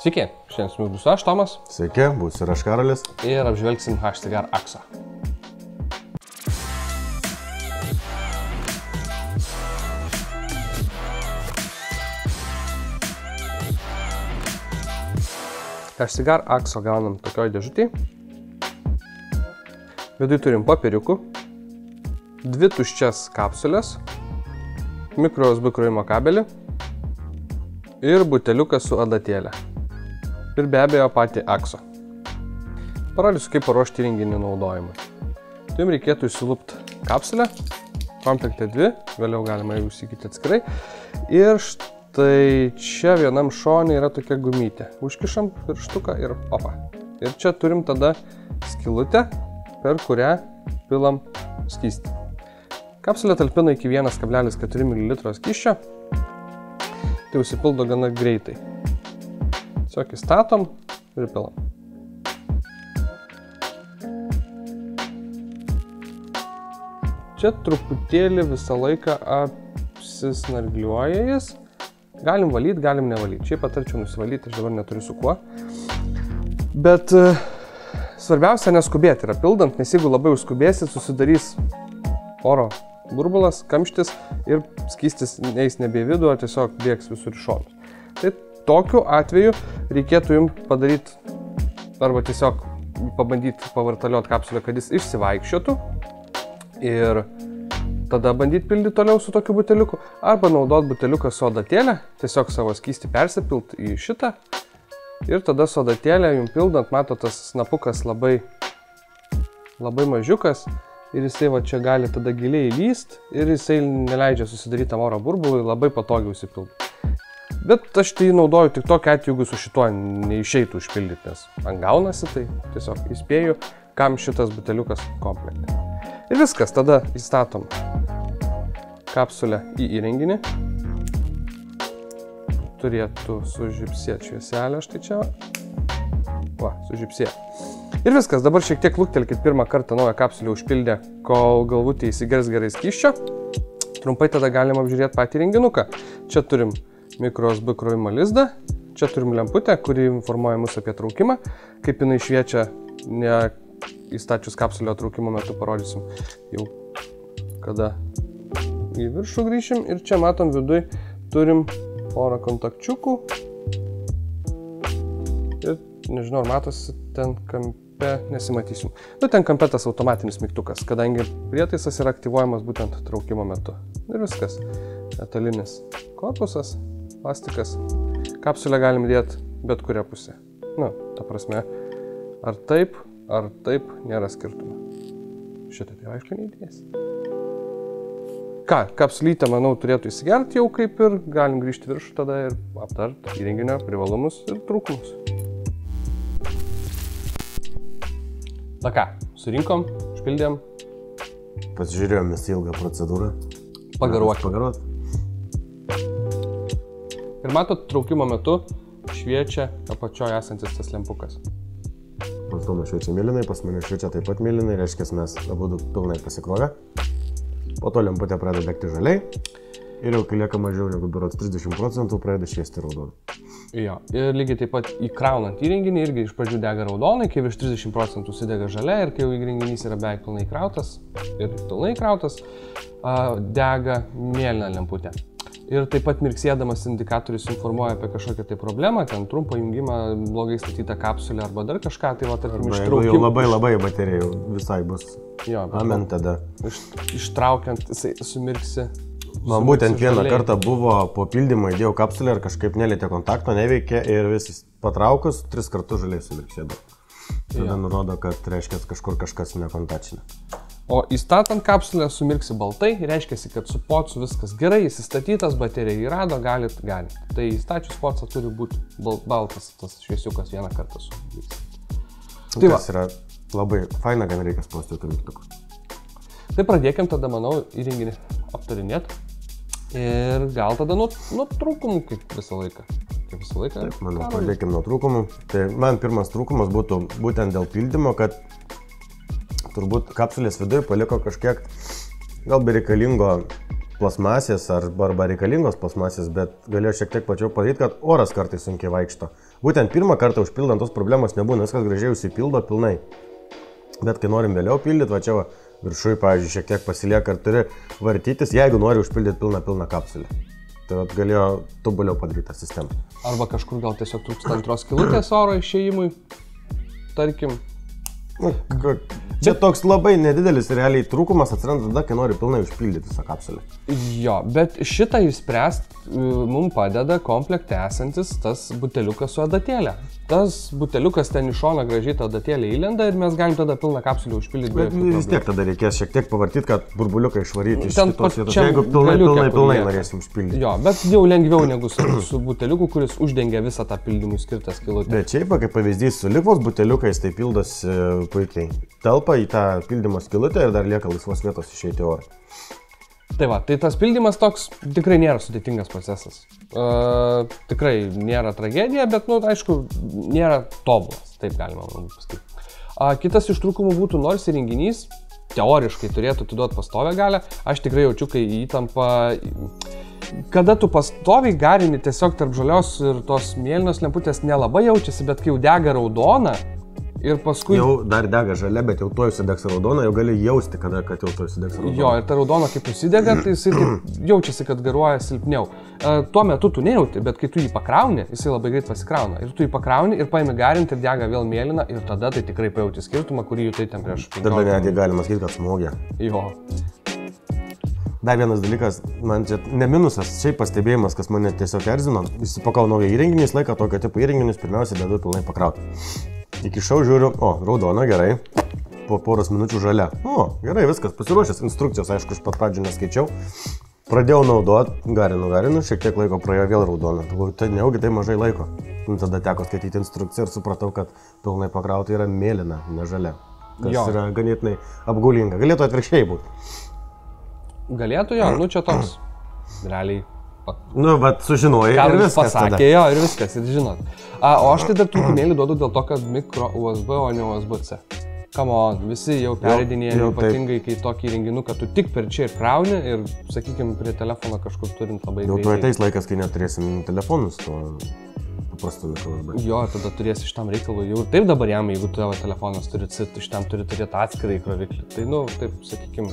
Sveiki, šiandien su mumis būsiu aš, Tomas. Sveiki, būsiu ir aš, Karolis. Ir apžvelgsim H-Cigar AXO. H-Cigar AXO gaunam tokioj dėžutėj. Viduj turim popieriukų, 2 tuščias kapsulės, mikro USB krovimo kabelį ir buteliukas su adatėlė. Ir be abejo patį AXO. Parodysiu, kaip paruošti įrenginį naudojimui. Jums reikėtų įsilupti kapsulę, komplekte 2, vėliau galima jau įsigyti atskirai. Ir štai čia vienam šone yra tokia gumytė. Užkišam pirštuką ir opa. Ir čia turim tada skylutę, per kurią pilam skystį. Kapsulė talpina iki 1,4 ml skysčio. Tai užsipildo gana greitai. Tiesiog įstatom ir pilam. Čia truputėlį visą laiką apsisnargliuoja jis. Galim valyti, galim nevalyti. Šiaip patarčiau nusivalyti, aš dabar neturiu su kuo. Bet svarbiausia neskubėti yra pildant, nes jeigu labai užskubėsit, susidarys oro burbulas, kamštis ir skystis neis nebe į vidų, o tiesiog bėgs visur į šonus. Tai tokiu atveju reikėtų jums padaryti arba tiesiog pabandyti pavartalioti kapsulę, kad jis išsivaikščiotų ir tada bandyti pildyti toliau su tokiu buteliuku arba naudoti buteliuką su adatėlė, tiesiog savo skystį persipilt į šitą ir tada su adatėlė jums pildant, mato tas snapukas labai mažiukas. Ir jisai va čia gali tada giliai įlyst ir jisai neleidžia susidaryti tam oro burbului, labai patogiai užsipildo. Bet aš tai naudoju tik tokiu atveju, jeigu su šituo neišeitų užpildyti, nes man gaunasi, tai tiesiog įspėju, kam šitas buteliukas komplekte. Ir viskas, tada įstatom kapsulę į įrenginį. Turėtų sužibsėti švieselę, štai čia. Va, sužibsėjo. Ir viskas, dabar šiek tiek luktelkit pirmą kartą naują kapsulę užpildę, kol galvutė įsigers gerai skysčio. Trumpai tada galim apžiūrėti patį įrenginuką. Čia turim mikro USB krovimo lizdą, čia turim lemputę, kuri informuoja mus apie traukimą. Kaip jinai šviečia, ne įstačius kapsulio traukimo metu parodysim jau kada į viršų grįšim. Ir čia matom viduj turim porą kontakčiukų. Ir nežinau, ar matosi ten kampe, nesimatysim. Nu, ten kampe tas automatinis mygtukas, kadangi prietaisas yra aktyvuojamas būtent traukimo metu. Ir viskas. Metalinis korpusas, plastikas. Kapsulę galim dėti bet kurią pusę. Nu, ta prasme, ar taip, nėra skirtumo. Šitą tai aišku neįdėsi. Ką, kapsulytę, manau, turėtų įsigerti jau kaip ir galim grįžti viršų tada ir aptart įrenginio privalumus ir trūkumus. Na ką, surinkom, užpildėm. Pasižiūrėjom mes ilgą procedūrą. Pagaruot. Ir matot, traukimo metu šviečia apačioje esantis tas lempukas. Pas Tomą šviečia mėlynai, pas mane šviečia taip pat mėlynai, reiškia mes abudu pilnai pasikrovę. Po to lemputė pradeda degti žaliai ir jau kai lieka mažiau negu berods 30% pradeda šviesti raudonai. Jo, ir lygiai taip pat įkraunant įrenginį irgi iš pradžių dega raudonai, kai virš 30% užsidega žalia ir kai jau įrenginys yra beveik pilnai įkrautas ir pilnai įkrautas, dega mėlyna lemputė. Ir taip pat mirksėdamas indikatorius informuoja apie kažkokią tai problemą, ten trumpą jungimą, blogai statytą kapsulę arba dar kažką, tai va, tarkim, ištraukimą. Jau labai baterija jau visai bus. Jo, amen tada. Ištraukiant, jisai sumirksi. Man būtent vieną kartą buvo po pildymo įdėjau kapsulę ir kažkaip nelietė kontakto, neveikė ir vis patraukus 3 kartus žaliai sumirksėdavo. Tada nurodo, kad reiškia kažkur kažkas nekontačinė. O įstatant kapsulę sumirksi baltai, reiškia, kad su pocu viskas gerai, įsistatytas, baterija įrado, galit. Tai įstačius pocą turi būti baltas tas šviesiukas vieną kartą sumirksi. Tai yra labai faina, kad reikia spausti tų mygtukų. Tai pradėkim tada, manau, įrenginį aptarinėti. Ir gal tada nuo trūkumų kaip visą laiką. Taip, manau, pradėkim nuo trūkumų. Tai man pirmas trūkumas būtų būtent dėl pildymo, kad turbūt kapsulės viduje paliko kažkiek gal bereikalingo plasmasės arba reikalingos plasmasės, bet galėjau šiek tiek plačiau padaryti, kad oras kartais sunkiai vaikšto. Būtent pirmą kartą užpildant tos problemos nebūna, viskas gražiai užsipildo pilnai. Bet kai norim vėliau pildyti, va čia viršui, pavyzdžiui, šiek tiek pasilieka ir turi vartytis, jeigu nori užpildyti pilną kapsulę. Tai vat galėjo tobuliau padaryti tą sistemą. Arba kažkur gal tiesiog trūksta antros skylutės oro išėjimui, tarkim. Čia toks labai nedidelis realiai trūkumas atsiranda tada, kai nori pilnai užpildyti visą kapsulę. Jo, bet šitą išspręst mums padeda komplekte esantis tas buteliukas su adatėlė. Tas buteliukas ten iš šono gražiai tą adatėlę įlenda ir mes galim tada pilną kapsulę užpildyti. Bet vis tiek tada reikės šiek tiek pavartyti, kad burbuliuką išvaryti iš kitos vietos. Jeigu pilnai norėsim užpildyti. Jo, bet jau lengviau negu su buteliuku, kuris uždengia visą tą pildymui skirtą skylutę. Bet šiaip, kaip pavyzdys, su likvos buteliukais tai pildosi puikiai. Telpa į tą pildymo skylutę ir dar lieka laisvos vietos išeiti orą. Tai va, tai tas pildymas toks tikrai nėra sudėtingas procesas. Tikrai nėra tragedija, bet, nu, aišku, nėra tobulas, taip galima pasakyti. Kitas iš trūkumų būtų, nors įrenginys teoriškai turėtų atiduoti pastovę galią, aš tikrai jaučiu, kai įtampa, kada tu pastoviai garini tiesiog tarp žalios ir tos mėlynos lemputės nelabai jaučiasi, bet kai jau dega raudona, ir paskui... Jau dar dega žalia, bet jau tuoj užsidegs raudona, jau gali jausti, kad jau tuoj užsidegs raudona. Jo, ir ta raudona kaip užsidega, tai jisai jaučiasi, kad garuoja silpniau. Tuo metu tu nejauti, bet kai tu jį pakrauni, jisai labai greit pasikrauna. Ir tu jį pakrauni ir paimi garinti ir dega vėl mėlyna ir tada tai tikrai pajauti skirtumą, kurį jutai ten prieš 15 minučių. Tada netgi galima sakyti, kad smogė. Jo. Dar vienas dalykas, man čia ne minusas, šiaip pastebėjimas, kas mane tiesiog erzino. Įsipakau naują įrenginį, laiką tokio tipo įrenginius, pirmiausia dedu pilnai pakrauti. Įkišau, žiūriu, raudona, gerai, po poros minučių žalia. Gerai, viskas, pasiruošęs, instrukcijos, aišku, iš pat pradžių neskaičiau. Pradėjau naudoti, garinu, šiek tiek laiko praėjo vėl raudona. Tai neaugi tai mažai laiko. Tada teko skaityti instrukciją ir supratau, kad pilnai pakrauti yra mėlyna, ne žalia. Kas yra ganėtinai apgaulinga. Galėtų atvirkščiai būti. Galėtų, jo, nu čia toks, realiai. Bet sužinojai ir viskas pasakė, tada. Jo, ir viskas, ir žinot. O aš tai dar trūkumėlį duodu dėl to, kad mikro USB, o ne USB-C. Come on, visi jau pereidinėja, ypatingai kai tokį įrenginuką tu tik per čia ir krauni ir, sakykime, prie telefono kažkur turint labai greitai. Jau tu ateis laikas, kai neturėsim telefonus, to paprastu mikro USB. Jo, tada turėsi šitam reikalui. Jau taip dabar jam, jeigu tavo telefonas turi CIT, šitam turi turėti atskirą įkroviklį. Tai, nu, taip, sakykime,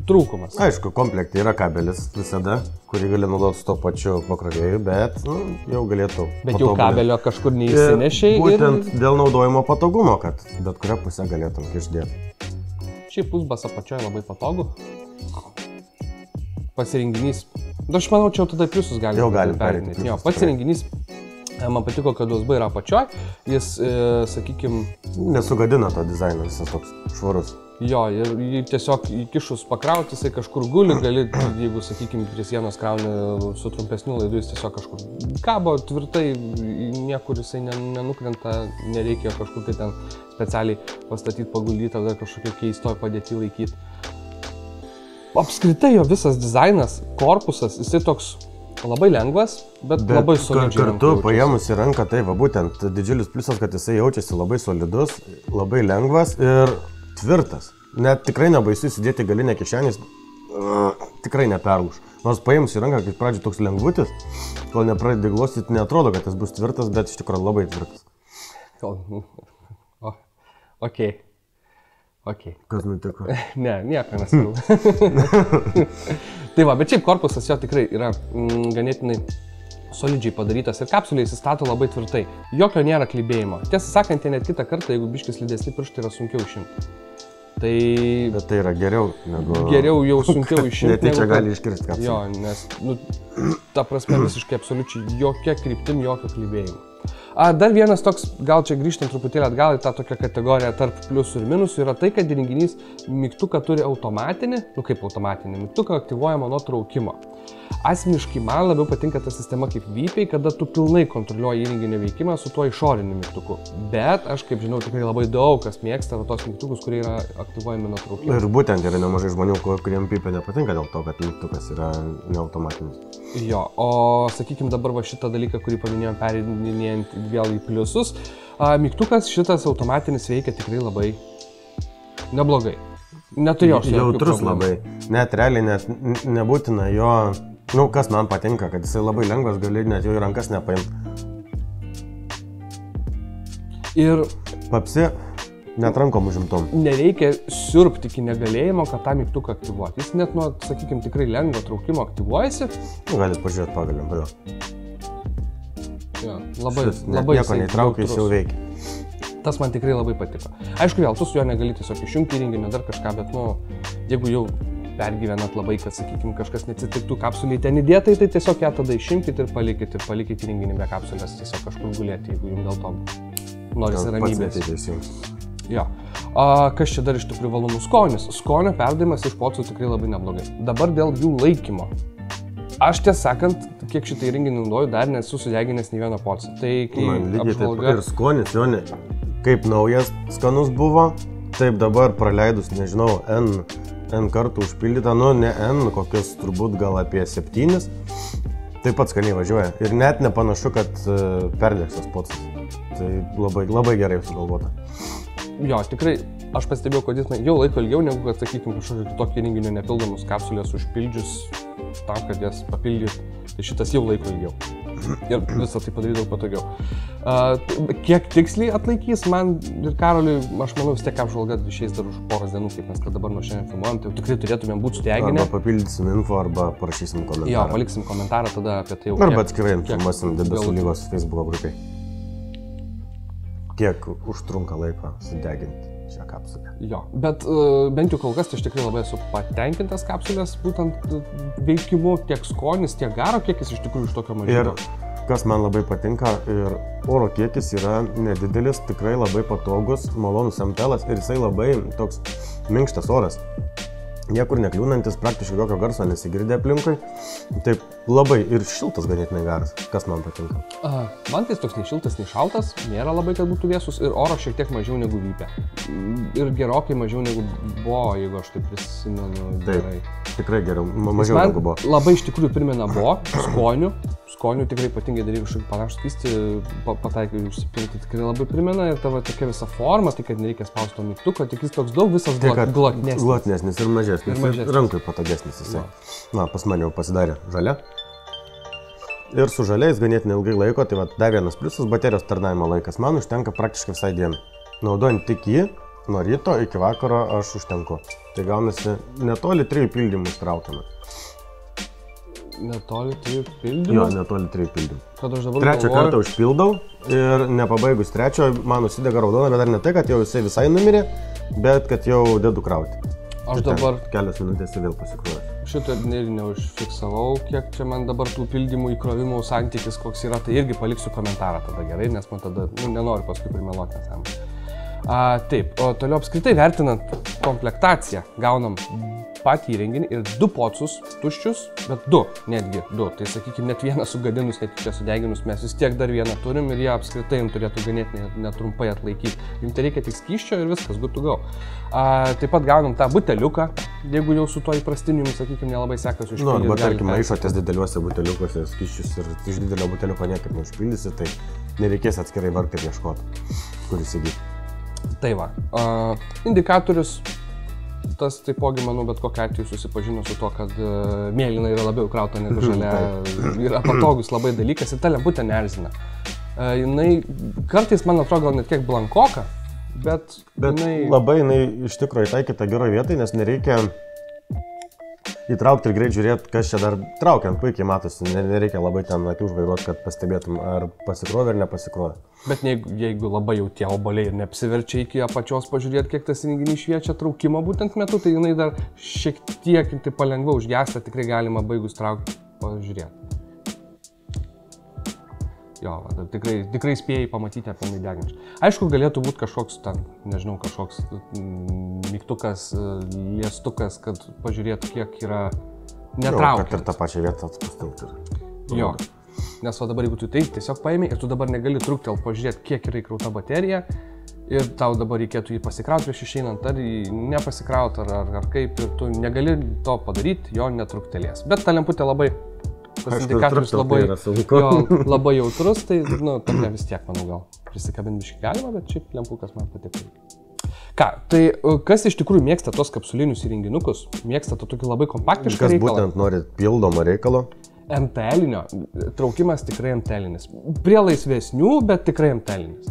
trūkumas. Aišku, komplekte yra kabelis visada, kurį gali naudoti su to pačiu pakrovėju, bet jau galėtų. Bet jau kabelio kažkur neįsinešiai. Būtent dėl naudojimo patogumo, kad bet kurią pusę galėtum išdėti. Šiaip pusbas apačioje labai patogu. Pasirenginys. Aš manau, čia jau tada pliusus gali pereiti. Jo, pats įrenginys, man patiko, kad USB yra apačioje, jis, sakykime... Nesugadina to dizaino, visas toks švarus. Jo, ir jį tiesiog įkišus pakrauti, jisai kažkur guli, gali, jeigu, sakykime, prie sienos krauni su trumpesniu laidu, jis tiesiog kažkur kabo tvirtai, niekur jisai nenukrenta, nereikia kažkur tai ten specialiai pastatyti, paguldyti, tada kažkokią keistoj padėtį laikyti. Apskritai jo visas dizainas, korpusas, jisai toks labai lengvas, bet labai solidžiai. Kartu paėmus į ranką, tai va būtent didžiulis pliusas, kad jisai jaučiasi labai solidus, labai lengvas ir tvirtas. Net tikrai nebaisu įsidėti galinę kišenės, tikrai neperlūš. Nors paėmus į ranką, kaip pradžių toks lengvutis, kol nepradedi glostyti, neatrodo, kad jis bus tvirtas, bet iš tikrųjų labai tvirtas. Ok. Kas nutiko? Ne, nieko nesvarbu. Tai va, bet šiaip korpusas jo tikrai yra ganėtinai solidžiai padarytas ir kapsulė įsistato labai tvirtai. Jokio nėra klibėjimo. Tiesą sakant, net kitą kartą, jeigu biškis slidesni pirštai, yra sunkiau išimti. Tai... Bet tai yra geriau negu... Geriau jau sunkiau išimti. Net čia gali iškirsti kapsulę. Jo, nes, ta prasme visiškai absoliučiai jokia kryptim, jokio klibėjimo. Dar vienas toks, gal čia grįžtant truputėlį atgal į tą tokią kategoriją tarp pliusų ir minusų, yra tai, kad įrenginys mygtuką turi automatinį, kaip automatinį, mygtuką aktyvuojama nuo traukimo. Asmeniškai man labiau patinka ta sistema kaip vypiai, kada tu pilnai kontroliuoji įrenginio veikimą su tuo išoriniu mygtuku. Bet aš, kaip žinau, tikrai labai daug kas mėgsta tos mygtukus, kurie yra aktyvuojami nuo traukimo. Ir būtent yra nemažai žmonių, kuriem pypė nepatinka dėl to, kad mygtukas yra neautomatinis. Jo, o sakykime dabar va šitą dalyką, kurį paminėjom pereidinėjant vėl į pliusus, mygtukas šitas automatinis veikia tikrai labai neblogai. Neturėjau aš jautrus labai. Net realiai nebūtina jo, kas man patinka, kad jisai labai lengvas, gali net jo į rankas nepaimti. Ir papsi, net rankom užimtom. Nereikia siurbti iki negalėjimo, kad tą mygtuką aktyvuoti. Jis net nuo, sakykime, tikrai lengvo traukimo aktyvuojasi. Galit pažiūrėti pagaliam, kodėl. Ja, labai nieko neįtraukia, jis jau veikia. Tas man tikrai labai patiko. Aišku, vėl, tu su juo negali tiesiog išjungti įrenginį, dar kažką, bet, jeigu jau pergyvenat labai, kad, sakykime, kažkas neatsitiktų kapsuliai ten įdėtai, tai tiesiog ją tada išimkite ir palikite įrenginį be kapsulės, tiesiog kažkur gulėti, jeigu jums dėl to norisi ramybės. Jo. Kas čia dar iš tų privalumų? Skonis. Skonio perdavimas iš pocų tikrai labai neblogai. Dabar dėl jų laikymo. Aš tiesą sakant, kiek šitą įrenginį naudoju, dar nesu sudeginęs nei vieno pocą. Tai kai apžvalga... Ir skonis, jo ne, kaip naujas skanus buvo, taip dabar praleidus, nežinau, N kartų užpildyta, ne N, kokius turbūt gal apie 7, taip pat skaniai važiuoja. Ir net nepanašu, kad perdegs tas pocas. Tai labai gerai sugalvota. Jo, tikrai, aš pastebėjau, kad jis jau laiko ilgiau, negu kad, sakykime, kažkokio kitokio įrenginio nepildomus kapsulės užpildžius tam, kad jas papildyt. Tai šitas jau laiko ilgiau. Ir visą tai padaryti daug patogiau. Kiek tiksliai atlaikys man ir Karoliui, aš manau, vis tiek apžvalga išeis dar už poros dienų, kaip mes dabar nuo šiandien filmuojam, tai tikrai turėtumėm būti sudeginę. Arba papildysim info, arba parašysim komentarą. Jo, paliksim komentarą tada apie tai jau. Arba atskirai informuosim Debesų lygos Facebook'o grupiai. Kiek užtrunka laiko sudeginti šią kapsulę. Jo, bet bent jau kol kas tai aš tikrai labai esu patenkintas kapsulės, būtent veikimu, tiek skonis, tiek garo kiekis iš tikrųjų iš tokio mažyto. Ir kas man labai patinka, ir oro kiekis yra nedidelis, tikrai labai patogus, malonus MTL ir jisai labai toks minkštas oras. Niekur nekliūnantis, praktiškai jokio garso nesigirdė aplinkui. Taip labai ir šiltas ganėtinai garas, kas man patinka. Man tai toks nei šiltas, nei šaltas, nėra labai, kad būtų vėsus ir oro šiek tiek mažiau negu vypė. Ir gerokai mažiau negu buvo, jeigu aš tai prisimenu gerai. Tikrai geriau, mažiau negu buvo. Labai iš tikrųjų primena buvo, skonių tikrai ypatingai daryti kažkokį panašų skystį, pataikai užsipilti tikrai labai primena ir tavo tokia visa forma, tai kad nereikia spausti to mygtuko, tik jis toks daug visas glotnesnis. Glotnesnis ir mažesnis. Ir rankui patogesnis jisai. Na, pas mane jau pasidarė žalia. Ir su žaliais ganėtinai ilgai laiko, tai dar vienas pliusas, baterijos tarnavimo laikas. Man užtenka praktiškai visai dieną. Naudojant tik jį, nuo ryto iki vakaro aš užtenku. Tai gaunasi netoli 3 pildymų ištraukiame. Netoli 3 pildymų? Jo, netoli 3 pildymų. Kad aš dabar trečią kartą užpildau ir nepabaigus trečio, man užsidega raudona, bet dar ne tai, kad jau jisai visai numirė, bet kad jau dedu krauti. Aš dabar kelias minutės ir vėl pasikruoju. Šitą ir neužfiksavau, kiek čia man dabar tų pildymų įkrovimų santykis koks yra, tai irgi paliksiu komentarą tada gerai, nes man tada nenoriu paskui primeluoti nesąmonę. Taip, o toliau apskritai vertinant komplektaciją, gaunam patį įrenginį ir 2 pocus tuščius, bet 2, netgi 2. Tai sakykime, net vieną sugadinus, net čia sudeginus, mes vis tiek dar vieną turim ir jie apskritai turėtų ganėtinai netrumpai atlaikyti. Jums tai reikia tik skysčio ir viskas, good to go. Taip pat gaunam tą buteliuką, jeigu jau su to įprastiniu, sakykime, nelabai sekasi užpildyti. Arba tarkim, maišotės dideliuose buteliukuose skysčius ir iš didelio buteliuko niekaip neužpildysi, tai nereikės atskirai vargti ir ieškoti, kur įsigyti. Tai va, indikatorius, tas taipogi, manau, bet kokiu atveju susipažino su to, kad mėlyna yra labiau krauta negu žalia, yra patogus labai dalykas ir ta lemputė neerzina. Jinai kartais, man atrodo, gal net kiek blankoka, bet labai jinai iš tikrųjų įtaikyta geroje vietoje, nes nereikia įtraukti ir greit žiūrėti, kas čia dar traukiant, puikiai matosi, nereikia labai ten akių užvairuoti, kad pastebėtum, ar pasikrovė ar nepasikrovė. Bet jeigu labai jau tie oboliai ir neapsiverčia iki apačios pažiūrėti, kiek tas įrenginys šviečia traukimo būtent metu, tai jinai dar šiek tiek palengviau užgęsta, tikrai galima baigus traukti pažiūrėti. Jo, tikrai spėjai pamatyti apie tai degančią. Aišku, galėtų būti kažkoks ten, nežinau, kažkoks mygtukas, liestukas, kad pažiūrėtų, kiek yra netraukiant. Kad ir tą pačią vietą atspustilti. Jo, nes dabar jeigu tu tai tiesiog paėmė ir tu dabar negali truktelti pažiūrėti, kiek yra įkrauta baterija ir tau dabar reikėtų jį pasikrauti prieš išeinant, ar jį nepasikrauti, ar kaip, ir tu negali to padaryti, jo netruktelės. Bet ta lemputė labai... Tas indikatorius labai jautrus, tai tokia vis tiek, manau, gal prisikabinti biškį galima, bet šiaip lempukas man patiko. Ką, tai kas iš tikrųjų mėgsta tos kapsulinius įrenginukus, mėgsta to tokį labai kompaktišką Kas reikalą. būtent nori pildomo reikalo? MTL-inio, traukimas tikrai MTL-inis. Prie laisvesnių, bet tikrai MTL-inis.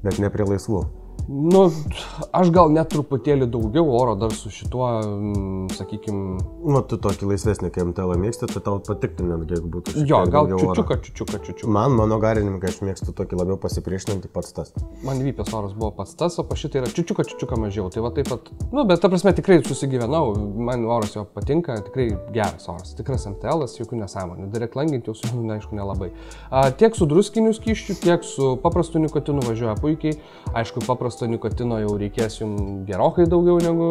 Bet ne prie laisvų. Nu, aš gal net truputėlį daugiau oro dar su šituo, sakykime... Nu, tu tokį laisvesnį kaip MTL mėgsti, tai tau patiktų netgi, jeigu būtų šiek tiek Jo, gal daugiau čiučiuką. Mano garininkai aš mėgstu tokį labiau pasipriešinantį pats tas. Man vypės oras buvo pats tas, o pa šitą yra čiučiuką mažiau. Tai va taip pat, nu, bet ta prasme tikrai susigyvenau, man oras jo patinka, tikrai geras oras. Tikras MTL-as, jokių nesąmonių. Direkt langinti jau su, aišku, nelabai. Tiek su druskiniu skysčiu, tiek su paprastu nikotinu važiuoja puikiai. Aišku, paprasto nikotino jau reikės jums gerokai daugiau negu...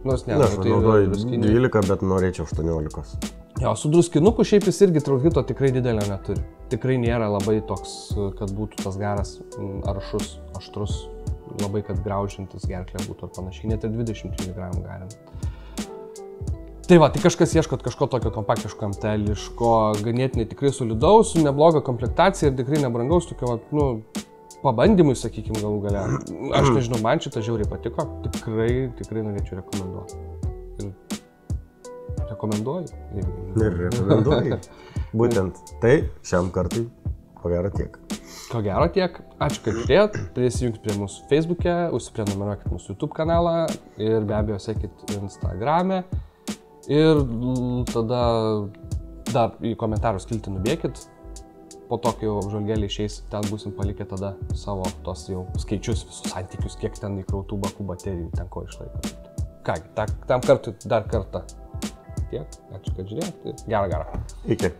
Nors ne, aš naudoju 12, bet norėčiau 18. Jo, su druskinuku šiaip jis irgi trauhito tikrai didelio neturi. Tikrai nėra labai toks, kad būtų tas garas aršus, aštrus, labai kad graužintis gerklė būtų ar panašiai, net ir 20 mg garint. Tai va, tai kažkas ieškot kažko tokio kompaktiško MTL-iško, ganėtinai tikrai solidaus, su nebloga komplektacija ir tikrai nebrangaus, tokio, nu, pabandymui, sakykime, galų gale. Aš nežinau, man šitą žiauriai patiko, tikrai norėčiau rekomenduoti. Ir rekomenduoju. Ir rekomenduoju. Būtent tai šiam kartui, ko gero tiek. Ko gero tiek. Ačiū, kad žiūrėjot. Prisijunkit prie mūsų Facebook'e, užsiprenumeruokit mūsų YouTube kanalą ir be abejo sekit Instagram'e. Ir tada dar į komentarus skiltį nubėkit. Po to, kai jau apžvalgėlį išeis, ten būsim palikę tada savo tos jau skaičius, visus santykius, kiek ten įkrautų bakų baterijų, ten ko išlaiko. Kągi, tam kartui dar kartą tiek. Ačiū, kad žiūrėjot. Gerą. Iki.